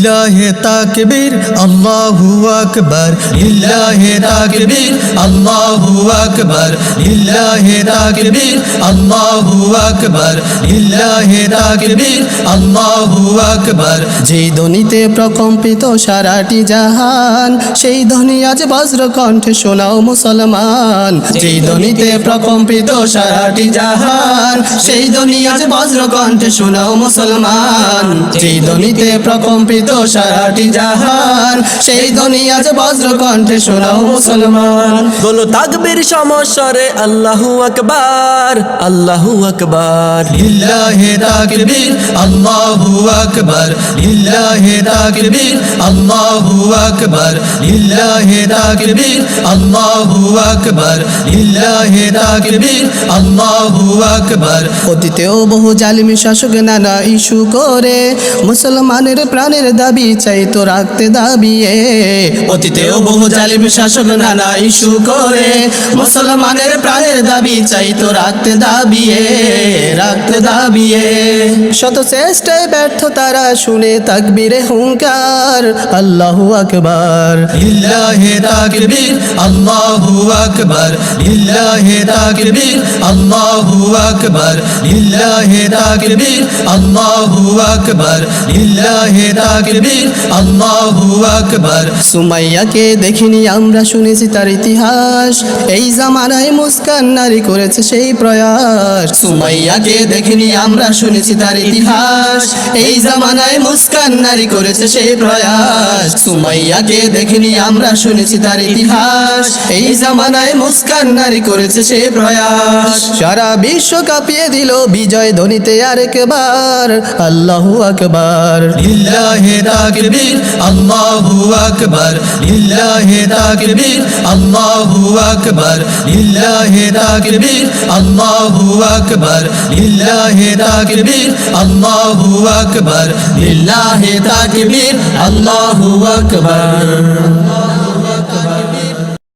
লিল্লাহে তাকবীর আল্লাহু আকবার, লিল্লাহে তাকবীর আল্লাহু আকবার, লিল্লাহে তাকবীর আল্লাহু আকবার, লিল্লাহে তাকবীর আল্লাহু আকবার। যেই ধ্বনিতে প্রকম্পিত সারাটি জাহান, সেই ধ্বনি আজ বজ্র কণ্ঠে শোনাও মুসলমান। যেই ধ্বনিতে প্রকম্পিত সারাটি জাহান, সেই ধ্বনি আজ বজ্র কণ্ঠে শোনাও মুসলমান। যেই ধ্বনিতে প্রকম্পিত সারাটি জাহান, সেই ধ্বনি আজ বজ্র কণ্ঠে শোনাও মুসলমান। বলো তাকবীর সমস্বরে আল্লাহু আকবার, আল্লাহু আকবার। লিল্লাহে তাকবীর আল্লাহু আকবার, লিল্লাহে তাকবীর আল্লাহু আকবার, লিল্লাহে তাকবীর আল্লাহু আকবার, লিল্লাহে তাকবীর আল্লাহু আকবার। অতীতেও বহু জালিমি শাসক নানা ইস্যু করে মুসলমানের প্রাণের দাবি চাইতো রাখতে দাবিয়ে। অতীতেও বহু জালিমি শাসক নানা ইস্যু করে মুসলমানের প্রাণের দাবি চাইতো রাখতে দাবিয়ে, রাখতে দাবিয়ে। শত চেষ্টায় ব্যর্থ তারা শুনে তাকবীরে হুঙ্কার, আল্লাহু আকবার। লিল্লাহে তাকবীর আল্লাহু আকবার, লিল্লাহে তাকবীর আল্লাহু আকবার, লিল্লাহে তাকবীর আল্লাহু আকবার, লিল্লাহে তাকবীর আল্লাহু আকবার। সুমাইয়াকে দেখিনি আমরা শুনেছি তার ইতিহাস, এই জামানায় মুস্কান নারী করেছে সেই প্রয়াস। সুমাইয়াকে দেখিনি আমরা শুনেছি তার ইতিহাস, এই জামানায় মুস্কান নারী করেছে সেই প্রয়াস। সুমাইয়াকে দেখিনি আমরা শুনেছি তার ইতিহাস, এই জামানায় মুস্কান নারী করেছে সেই প্রয়াস। সারা বিশ্ব কাঁপিয়ে দিল বিজয় ধ্বনিতে আরেকবার, আল্লাহু আকবার। লিল্লাহে তাকবীর আল্লাহু আকবার, লিল্লাহে তাকবীর আল্লাহু আকবার, লিল্লাহে তাকবীর আল্লাহু আকবার, লিল্লাহে তাকবীর আল্লাহু আকবার, লিল্লাহে তাকবীর আল্লাহু আকবার।